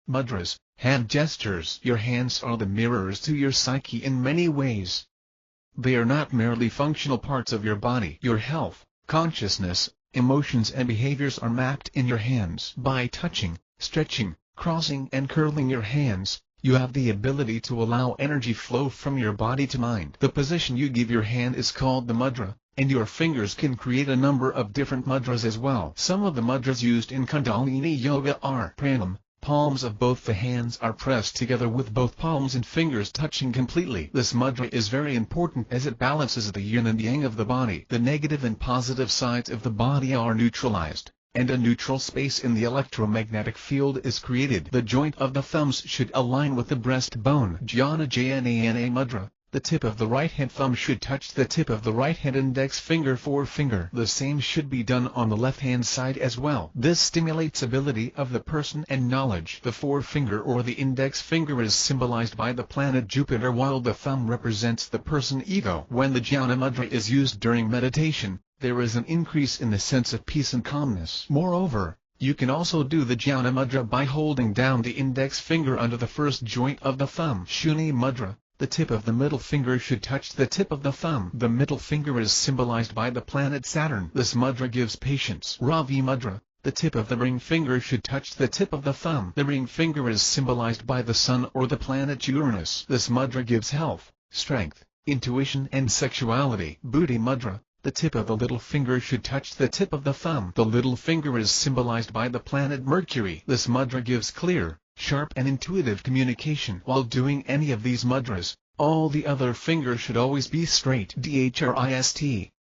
Mudras, hand gestures. Your hands are the mirrors to your psyche in many ways. They are not merely functional parts of your body. Your health, consciousness, emotions and behaviors are mapped in your hands. By touching, stretching, crossing and curling your hands, you have the ability to allow energy flow from your body to mind. The position you give your hand is called the mudra, and your fingers can create a number of different mudras as well. Some of the mudras used in Kundalini Yoga are pranam. Palms of both the hands are pressed together with both palms and fingers touching completely. This mudra is very important as it balances the yin and yang of the body. The negative and positive sides of the body are neutralized, and a neutral space in the electromagnetic field is created. The joint of the thumbs should align with the breastbone. Jnana Jnana Mudra. The tip of the right hand thumb should touch the tip of the right hand index finger forefinger. The same should be done on the left hand side as well. This stimulates ability of the person and knowledge. The forefinger or the index finger is symbolized by the planet Jupiter, while the thumb represents the person ego. When the Jnana Mudra is used during meditation, there is an increase in the sense of peace and calmness. Moreover, you can also do the Jnana Mudra by holding down the index finger under the first joint of the thumb. Shuni Mudra. The tip of the middle finger should touch the tip of the thumb. The middle finger is symbolized by the planet Saturn. This mudra gives patience. Ravi Mudra. The tip of the ring finger should touch the tip of the thumb. The ring finger is symbolized by the sun or the planet Uranus. This mudra gives health, strength, intuition and sexuality. Buddhi Mudra. The tip of the little finger should touch the tip of the thumb. The little finger is symbolized by the planet Mercury. This mudra gives clear, sharp and intuitive communication. While doing any of these mudras, all the other fingers should always be straight. Dhrist.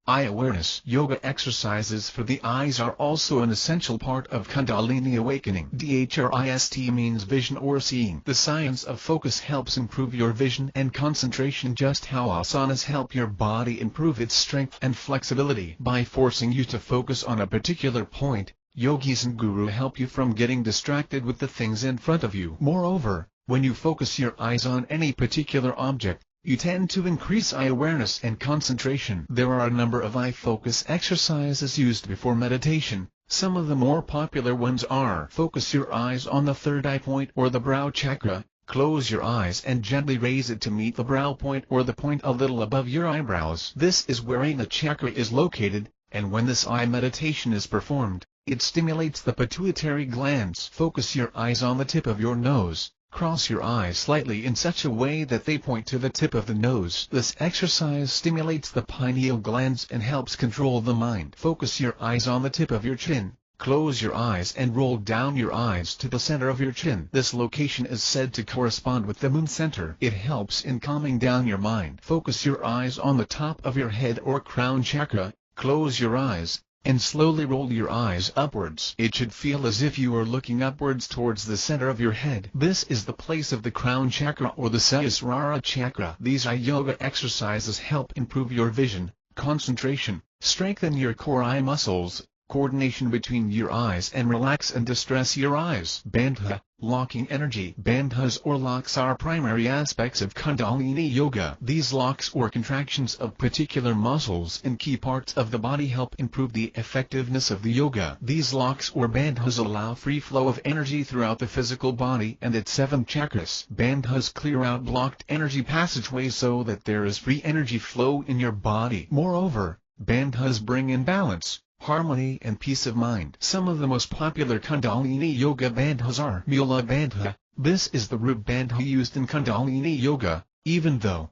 Eye awareness. Yoga exercises for the eyes are also an essential part of Kundalini awakening. Dhrist means vision or seeing. The science of focus helps improve your vision and concentration, just how asanas help your body improve its strength and flexibility. By forcing you to focus on a particular point, yogis and guru help you from getting distracted with the things in front of you. Moreover, when you focus your eyes on any particular object, you tend to increase eye awareness and concentration. There are a number of eye focus exercises used before meditation. Some of the more popular ones are: focus your eyes on the third eye point or the brow chakra, close your eyes and gently raise it to meet the brow point or the point a little above your eyebrows. This is where Ajna chakra is located, and when this eye meditation is performed, it stimulates the pituitary glands. Focus your eyes on the tip of your nose. Cross your eyes slightly in such a way that they point to the tip of the nose. This exercise stimulates the pineal glands and helps control the mind. Focus your eyes on the tip of your chin. Close your eyes and roll down your eyes to the center of your chin. This location is said to correspond with the moon center. It helps in calming down your mind. Focus your eyes on the top of your head or crown chakra. Close your eyes and slowly roll your eyes upwards. It should feel as if you are looking upwards towards the center of your head. This is the place of the crown chakra or the Sahasrara chakra. These eye yoga exercises help improve your vision, concentration, strengthen your core eye muscles, coordination between your eyes and relax and distress your eyes. Bandha, locking energy. Bandhas or locks are primary aspects of Kundalini Yoga. These locks or contractions of particular muscles and key parts of the body help improve the effectiveness of the yoga. These locks or bandhas allow free flow of energy throughout the physical body and its 7 chakras. Bandhas clear out blocked energy passageways so that there is free energy flow in your body. Moreover, bandhas bring in balance, harmony and peace of mind. Some of the most popular Kundalini Yoga bandhas are Mula Bandha. This is the root bandha used in Kundalini Yoga, even though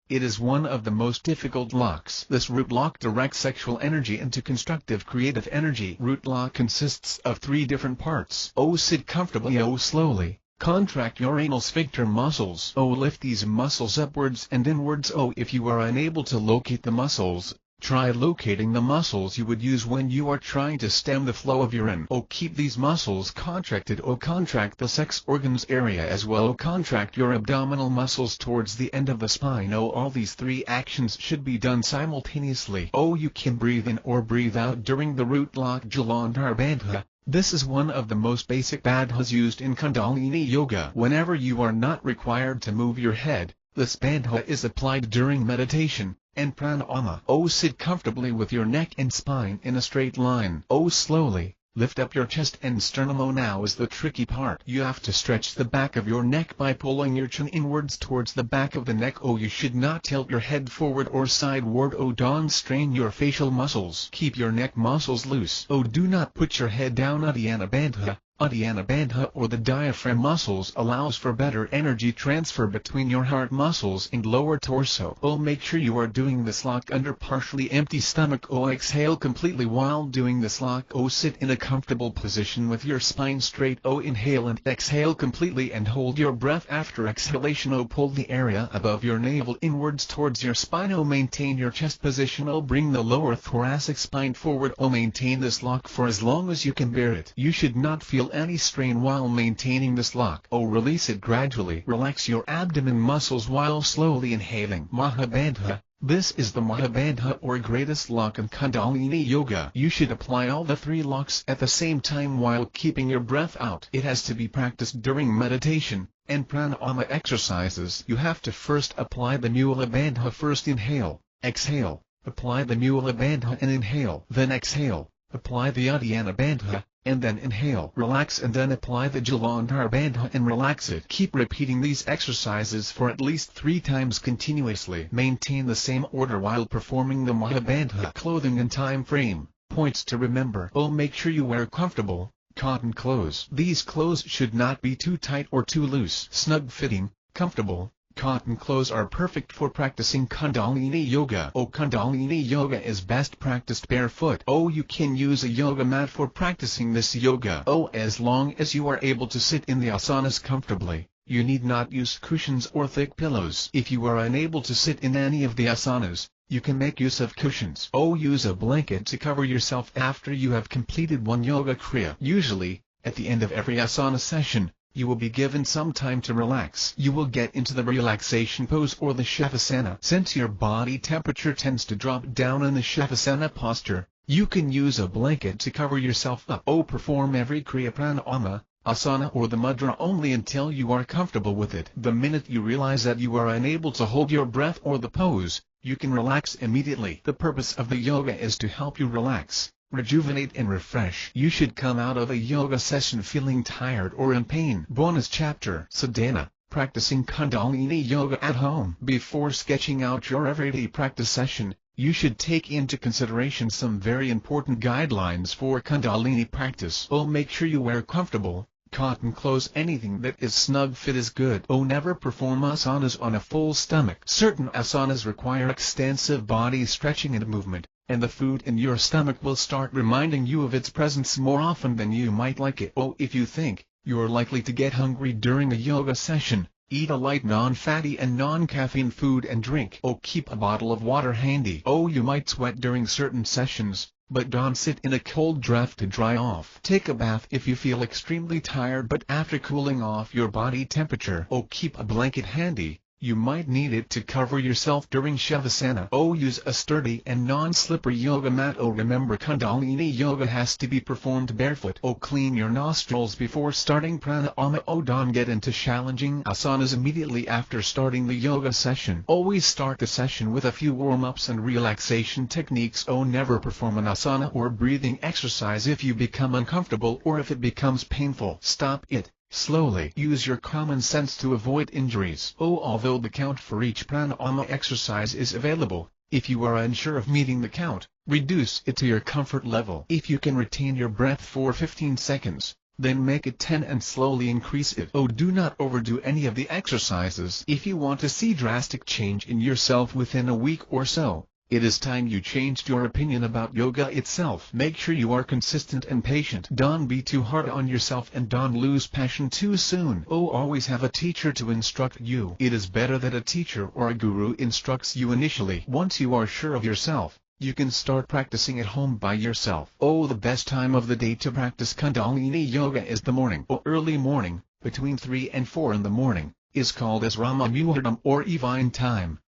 it is one of the most difficult locks. This root lock directs sexual energy into constructive creative energy. Root lock consists of 3 different parts. O. Sit comfortably. O. Slowly. Contract your anal sphincter muscles. O. Lift these muscles upwards and inwards. O. If you are unable to locate the muscles, try locating the muscles you would use when you are trying to stem the flow of urine. O. Keep these muscles contracted. O. Contract the sex organs area as well. O. Contract your abdominal muscles towards the end of the spine. O. All these 3 actions should be done simultaneously. O. You can breathe in or breathe out during the root lock. Jalandhar Bandha. This is one of the most basic bandhas used in Kundalini Yoga. Whenever you are not required to move your head, this bandha is applied during meditation and pranayama. O. Sit comfortably with your neck and spine in a straight line. O. Slowly lift up your chest and sternum. O. Now is the tricky part. You have to stretch the back of your neck by pulling your chin inwards towards the back of the neck. O. You should not tilt your head forward or sideward. O. Don't strain your facial muscles. Keep your neck muscles loose. O. Do not put your head down. Uddiyana Bandha. Uddiyana Bandha or the diaphragm muscles allows for better energy transfer between your heart muscles and lower torso. O. Make sure you are doing this lock under partially empty stomach. O. Exhale completely while doing this lock. O. Sit in a comfortable position with your spine straight. O. Inhale and exhale completely and hold your breath after exhalation. O. Pull the area above your navel inwards towards your spine. O. Maintain your chest position. O. Bring the lower thoracic spine forward. O. Maintain this lock for as long as you can bear it. You should not feel any strain while maintaining this lock. O. Release it gradually. Relax your abdomen muscles while slowly inhaling. Mahabandha. This is the Mahabandha or greatest lock in Kundalini Yoga. You should apply all the 3 locks at the same time while keeping your breath out. It has to be practiced during meditation and pranayama exercises. You have to first apply the Mula Bandha. First inhale, exhale, apply the Mula Bandha and inhale. Then exhale, apply the Uddiyana Bandha, and then inhale. Relax and then apply the Jalandhar Bandha and relax it. Keep repeating these exercises for at least 3 times continuously. Maintain the same order while performing the Mahabandha. Clothing and time frame. Points to remember. O. Make sure you wear comfortable, cotton clothes. These clothes should not be too tight or too loose. Snug-fitting, comfortable, cotton clothes are perfect for practicing Kundalini Yoga. O. Kundalini Yoga is best practiced barefoot. O. You can use a yoga mat for practicing this yoga. O. As long as you are able to sit in the asanas comfortably, you need not use cushions or thick pillows. If you are unable to sit in any of the asanas, you can make use of cushions. O. Use a blanket to cover yourself after you have completed one yoga kriya. Usually, at the end of every asana session, you will be given some time to relax. You will get into the relaxation pose or the shavasana. Since your body temperature tends to drop down in the shavasana posture, you can use a blanket to cover yourself up. O. Perform every kriya pranayama, asana or the mudra only until you are comfortable with it. The minute you realize that you are unable to hold your breath or the pose, you can relax immediately. The purpose of the yoga is to help you relax, rejuvenate and refresh. You should come out of a yoga session feeling tired or in pain. Bonus chapter. Sadhana. Practicing Kundalini Yoga at home. Before sketching out your everyday practice session, you should take into consideration some very important guidelines for Kundalini practice. O. Make sure you wear comfortable, cotton clothes. Anything that is snug fit is good. O. Never perform asanas on a full stomach. Certain asanas require extensive body stretching and movement, and the food in your stomach will start reminding you of its presence more often than you might like it. O. If you think you're likely to get hungry during a yoga session, eat a light non-fatty and non-caffeine food and drink. O. Keep a bottle of water handy. O. You might sweat during certain sessions, but don't sit in a cold draft to dry off. Take a bath if you feel extremely tired but after cooling off your body temperature. O. Keep a blanket handy, You might need it to cover yourself during Shavasana. Oh, use a sturdy and non-slippery yoga mat. Oh, remember Kundalini Yoga has to be performed barefoot. Oh, clean your nostrils before starting pranayama. Oh, don't get into challenging asanas immediately after starting the yoga session. Always start the session with a few warm-ups and relaxation techniques. Oh, never perform an asana or breathing exercise if you become uncomfortable or if it becomes painful. Stop it. Slowly. Use your common sense to avoid injuries. Oh, although the count for each pranayama exercise is available, if you are unsure of meeting the count, reduce it to your comfort level. If you can retain your breath for 15 seconds, then make it 10 and slowly increase it. Oh, do not overdo any of the exercises. If you want to see drastic change in yourself within a week or so, it is time you changed your opinion about yoga itself. Make sure you are consistent and patient. Don't be too hard on yourself and don't lose passion too soon. Oh, always have a teacher to instruct you. It is better that a teacher or a guru instructs you initially. Once you are sure of yourself, you can start practicing at home by yourself. Oh, the best time of the day to practice Kundalini Yoga is the morning. Oh, early morning, between 3 and 4 in the morning, is called as Rama Muhurtam or Evine time.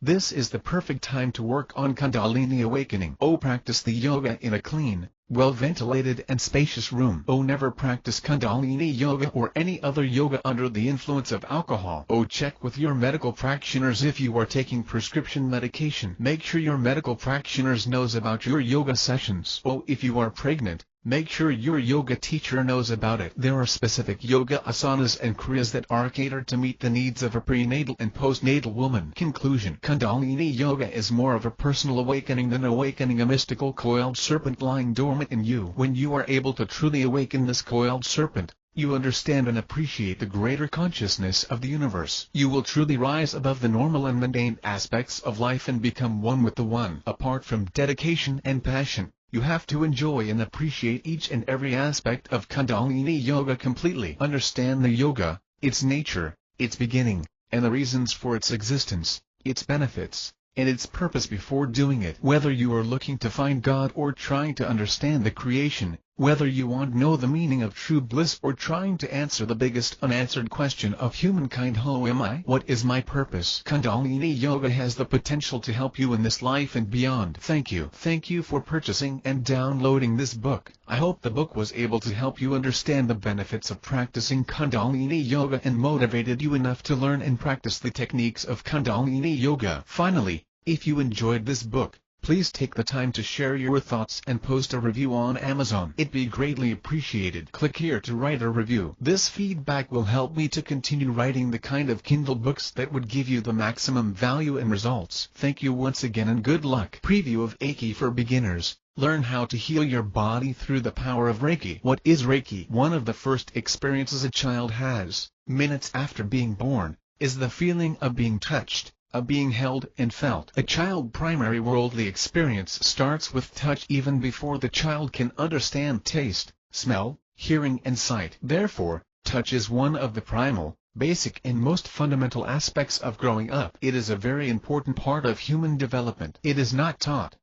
This is the perfect time to work on Kundalini awakening. Oh, practice the yoga in a clean, well-ventilated and spacious room. Oh, never practice Kundalini Yoga or any other yoga under the influence of alcohol. Oh, check with your medical practitioners if you are taking prescription medication. Make sure your medical practitioners knows about your yoga sessions. Oh, if you are pregnant, make sure your yoga teacher knows about it. There are specific yoga asanas and kriyas that are catered to meet the needs of a prenatal and postnatal woman. Conclusion: Kundalini Yoga is more of a personal awakening than awakening a mystical coiled serpent lying dormant in you. When you are able to truly awaken this coiled serpent, you understand and appreciate the greater consciousness of the universe. You will truly rise above the normal and mundane aspects of life and become one with the One. Apart from dedication and passion, you have to enjoy and appreciate each and every aspect of Kundalini Yoga completely. Understand the yoga, its nature, its beginning, and the reasons for its existence, its benefits, and its purpose before doing it. Whether you are looking to find God or trying to understand the creation, whether you want to know the meaning of true bliss or trying to answer the biggest unanswered question of humankind: who am I? What is my purpose? Kundalini Yoga has the potential to help you in this life and beyond. Thank you. Thank you for purchasing and downloading this book. I hope the book was able to help you understand the benefits of practicing Kundalini Yoga and motivated you enough to learn and practice the techniques of Kundalini Yoga. Finally, if you enjoyed this book, please take the time to share your thoughts and post a review on Amazon. It'd be greatly appreciated. Click here to write a review. This feedback will help me to continue writing the kind of Kindle books that would give you the maximum value and results. Thank you once again and good luck. Preview of Reiki for beginners. Learn how to heal your body through the power of Reiki. What is Reiki? One of the first experiences a child has, minutes after being born, is the feeling of being touched, of being held and felt. A child's primary worldly experience starts with touch even before the child can understand taste, smell, hearing and sight. Therefore, touch is one of the primal, basic and most fundamental aspects of growing up. It is a very important part of human development. It is not taught.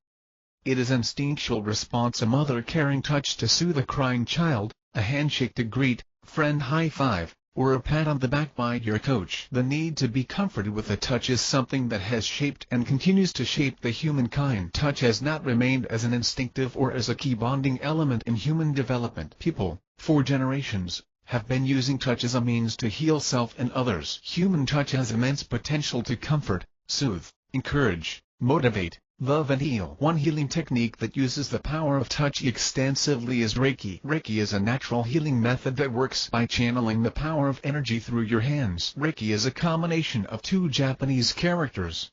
It is instinctual response: a mother carrying touch to soothe a crying child, a handshake to greet, friend high five, or a pat on the back by your coach. The need to be comforted with a touch is something that has shaped and continues to shape the humankind. Touch has not remained as an instinctive or as a key bonding element in human development. People, for generations, have been using touch as a means to heal self and others. Human touch has immense potential to comfort, soothe, encourage, motivate, love and heal. One healing technique that uses the power of touch extensively is Reiki. Reiki is a natural healing method that works by channeling the power of energy through your hands. Reiki is a combination of two Japanese characters.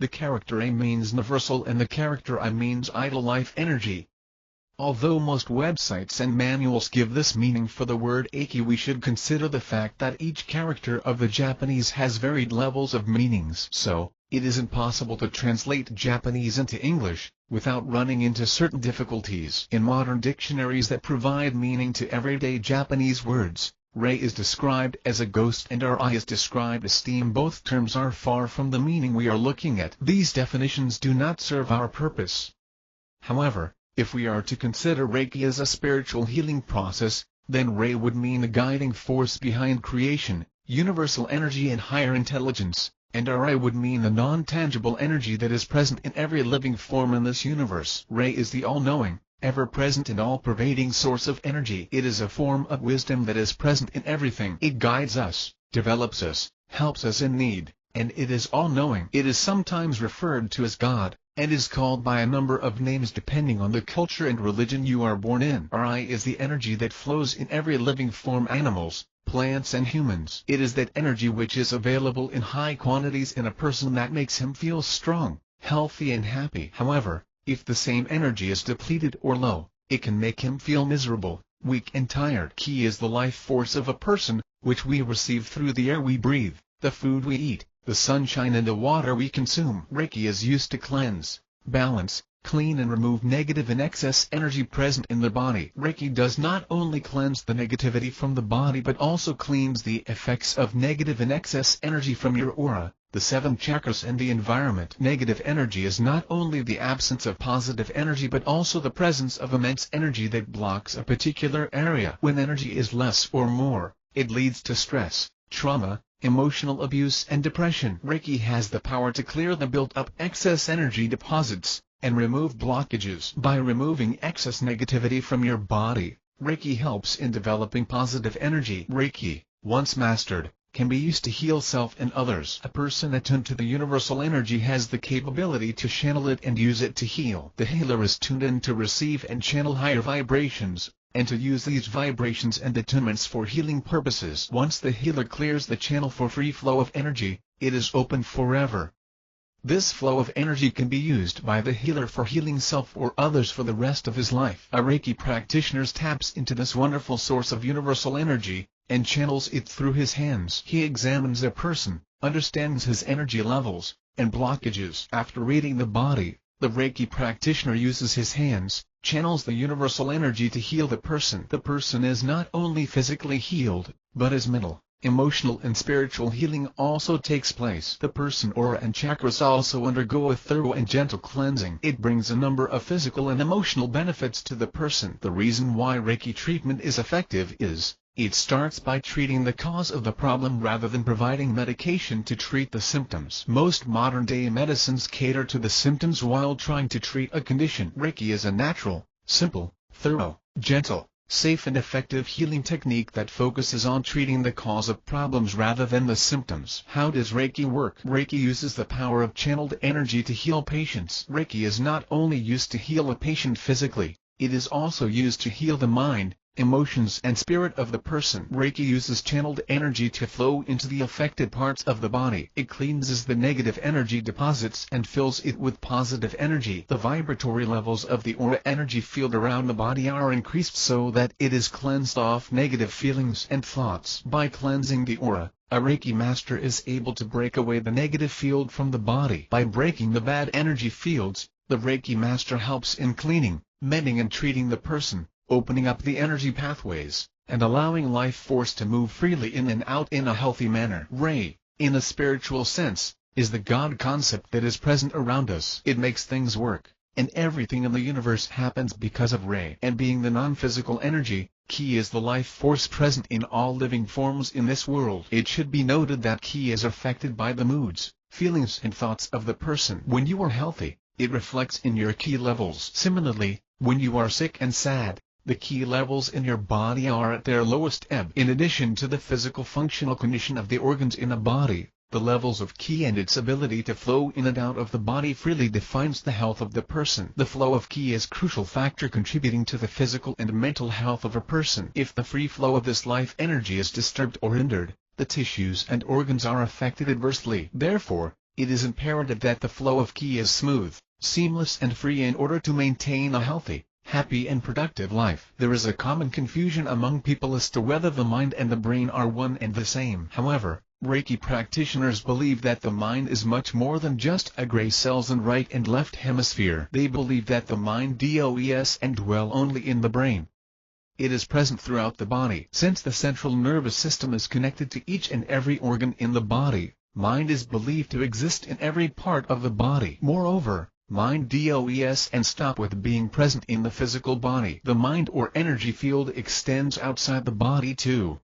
The character A means universal and the character I means idle life energy. Although most websites and manuals give this meaning for the word Reiki, we should consider the fact that each character of the Japanese has varied levels of meanings. So, it is impossible to translate Japanese into English, without running into certain difficulties. In modern dictionaries that provide meaning to everyday Japanese words, Rei is described as a ghost and Rai is described as steam. Both terms are far from the meaning we are looking at. These definitions do not serve our purpose. However, if we are to consider Reiki as a spiritual healing process, then Rei would mean the guiding force behind creation, universal energy and higher intelligence, and Ra would mean the non-tangible energy that is present in every living form in this universe. Ra is the all-knowing, ever-present and all-pervading source of energy. It is a form of wisdom that is present in everything. It guides us, develops us, helps us in need, and it is all-knowing. It is sometimes referred to as God, and is called by a number of names depending on the culture and religion you are born in. Ra is the energy that flows in every living form, animals, plants and humans. It is that energy which is available in high quantities in a person that makes him feel strong, healthy and happy. However, if the same energy is depleted or low, it can make him feel miserable, weak and tired. Ki is the life force of a person, which we receive through the air we breathe, the food we eat, the sunshine and the water we consume. Reiki is used to cleanse, balance, clean and remove negative and excess energy present in the body. Reiki does not only cleanse the negativity from the body but also cleans the effects of negative and excess energy from your aura, the 7 chakras and the environment. Negative energy is not only the absence of positive energy but also the presence of immense energy that blocks a particular area. When energy is less or more, it leads to stress, trauma, emotional abuse and depression. Reiki has the power to clear the built-up excess energy deposits and remove blockages. By removing excess negativity from your body, Reiki helps in developing positive energy. Reiki, once mastered, can be used to heal self and others. A person attuned to the universal energy has the capability to channel it and use it to heal. The healer is tuned in to receive and channel higher vibrations, and to use these vibrations and attunements for healing purposes. Once the healer clears the channel for free flow of energy, it is open forever. This flow of energy can be used by the healer for healing self or others for the rest of his life. A Reiki practitioner taps into this wonderful source of universal energy, and channels it through his hands. He examines a person, understands his energy levels, and blockages. After reading the body, the Reiki practitioner uses his hands, channels the universal energy to heal the person. The person is not only physically healed, but his mental, emotional and spiritual healing also takes place. The person aura and chakras also undergo a thorough and gentle cleansing. It brings a number of physical and emotional benefits to the person. The reason why Reiki treatment is effective is, it starts by treating the cause of the problem rather than providing medication to treat the symptoms. Most modern-day medicines cater to the symptoms while trying to treat a condition. Reiki is a natural, simple, thorough, gentle, safe and effective healing technique that focuses on treating the cause of problems rather than the symptoms. How does Reiki work? Reiki uses the power of channeled energy to heal patients. Reiki is not only used to heal a patient physically, it is also used to heal the mind, emotions and spirit of the person. Reiki uses channeled energy to flow into the affected parts of the body. It cleanses the negative energy deposits and fills it with positive energy. The vibratory levels of the aura energy field around the body are increased so that it is cleansed off negative feelings and thoughts. By cleansing the aura, a Reiki master is able to break away the negative field from the body. By breaking the bad energy fields, the Reiki master helps in cleaning, mending and treating the person, opening up the energy pathways, and allowing life force to move freely in and out in a healthy manner. Rei, in a spiritual sense, is the God concept that is present around us. It makes things work, and everything in the universe happens because of Rei. And being the non-physical energy, Ki is the life force present in all living forms in this world. It should be noted that Ki is affected by the moods, feelings and thoughts of the person. When you are healthy, it reflects in your Ki levels. Similarly, when you are sick and sad, the Ki levels in your body are at their lowest ebb. In addition to the physical functional condition of the organs in a body, the levels of Ki and its ability to flow in and out of the body freely defines the health of the person. The flow of Ki is a crucial factor contributing to the physical and mental health of a person. If the free flow of this life energy is disturbed or hindered, the tissues and organs are affected adversely. Therefore, it is imperative that the flow of Ki is smooth, seamless and free in order to maintain a healthy, happy and productive life. There is a common confusion among people as to whether the mind and the brain are one and the same. However, Reiki practitioners believe that the mind is much more than just a gray cells and right and left hemisphere. They believe that the mind does and dwell only in the brain. It is present throughout the body. Since the central nervous system is connected to each and every organ in the body, mind is believed to exist in every part of the body. Moreover, mind does and stop with being present in the physical body. The mind or energy field extends outside the body too.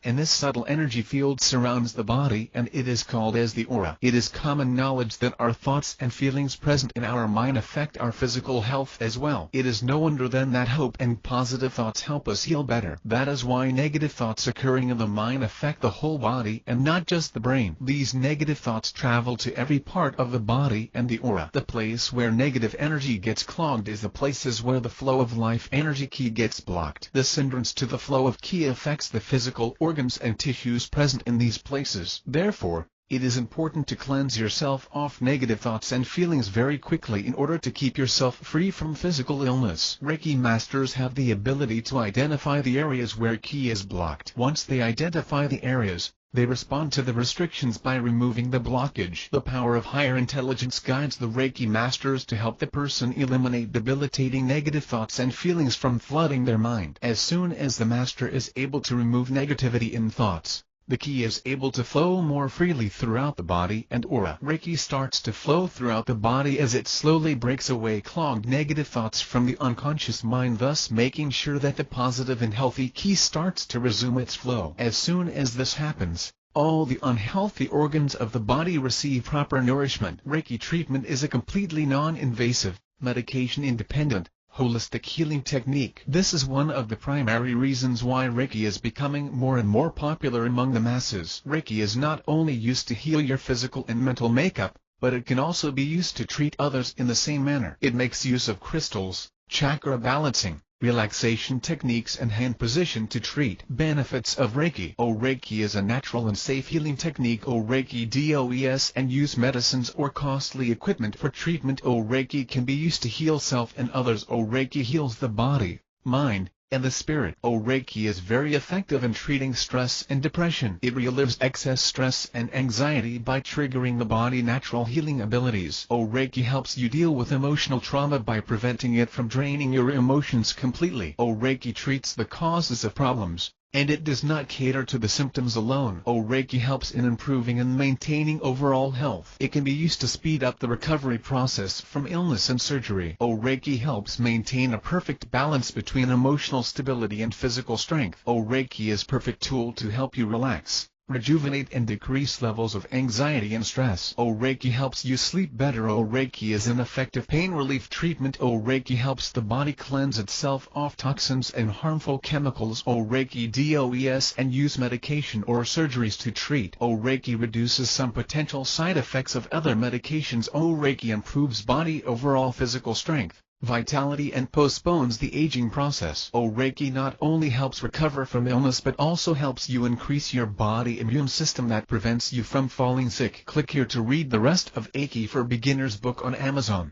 and this subtle energy field surrounds the body and it is called as the aura. It is common knowledge that our thoughts and feelings present in our mind affect our physical health as well. It is no wonder then that hope and positive thoughts help us heal better. That is why negative thoughts occurring in the mind affect the whole body and not just the brain. These negative thoughts travel to every part of the body and the aura. The place where negative energy gets clogged is the places where the flow of life energy ki gets blocked. This hindrance to the flow of ki affects the physical organs and tissues present in these places. Therefore, it is important to cleanse yourself of negative thoughts and feelings very quickly in order to keep yourself free from physical illness. Reiki masters have the ability to identify the areas where ki is blocked. Once they identify the areas, they respond to the restrictions by removing the blockage. The power of higher intelligence guides the Reiki masters to help the person eliminate debilitating negative thoughts and feelings from flooding their mind. As soon as the master is able to remove negativity in thoughts, the ki is able to flow more freely throughout the body and aura. Reiki starts to flow throughout the body as it slowly breaks away clogged negative thoughts from the unconscious mind, thus making sure that the positive and healthy ki starts to resume its flow. As soon as this happens, all the unhealthy organs of the body receive proper nourishment. Reiki treatment is a completely non-invasive, medication-independent, holistic healing technique. This is one of the primary reasons why Reiki is becoming more and more popular among the masses. Reiki is not only used to heal your physical and mental makeup, but it can also be used to treat others in the same manner. It makes use of crystals, chakra balancing, relaxation techniques and hand position to treat. Benefits of Reiki. Reiki is a natural and safe healing technique. Reiki DOES and use medicines or costly equipment for treatment. Reiki can be used to heal self and others. Reiki heals the body, mind, and the spirit. Reiki is very effective in treating stress and depression. It relieves excess stress and anxiety by triggering the body's natural healing abilities. Reiki helps you deal with emotional trauma by preventing it from draining your emotions completely. Reiki treats the causes of problems, and it does not cater to the symptoms alone. Reiki helps in improving and maintaining overall health. It can be used to speed up the recovery process from illness and surgery. Reiki helps maintain a perfect balance between emotional stability and physical strength. Reiki is a perfect tool to help you relax, rejuvenate and decrease levels of anxiety and stress. Reiki helps you sleep better. Reiki is an effective pain relief treatment. Reiki helps the body cleanse itself of toxins and harmful chemicals. Reiki DOES and use medication or surgeries to treat. Reiki reduces some potential side effects of other medications. Reiki improves body overall physical strength, vitality and postpones the aging process. Reiki not only helps recover from illness but also helps you increase your body immune system that prevents you from falling sick. Click here to read the rest of Reiki for Beginners book on Amazon.